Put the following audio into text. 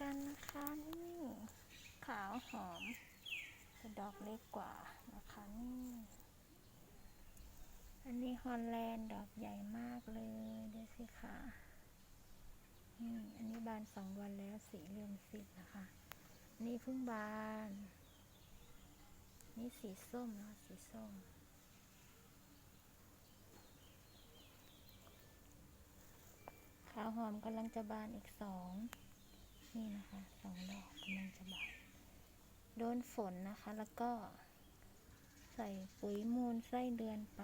กันนะคะนี่ขาวหอมแต่ดอกเล็กกว่านะคะนี่อันนี้ฮอลแลนด์ดอกใหญ่มากเลยดูสิค่ะอันนี้บาน2 วันแล้วสีเริ่มสีนะคะนี่เพิ่งบานนี่สีส้มนะสีส้มขาวหอมกำลังจะบานอีก2นี่นะคะ2 ดอกกำลังจะบานโดนฝนนะคะแล้วก็ใส่ปุ๋ยมูลไส้เดือนไป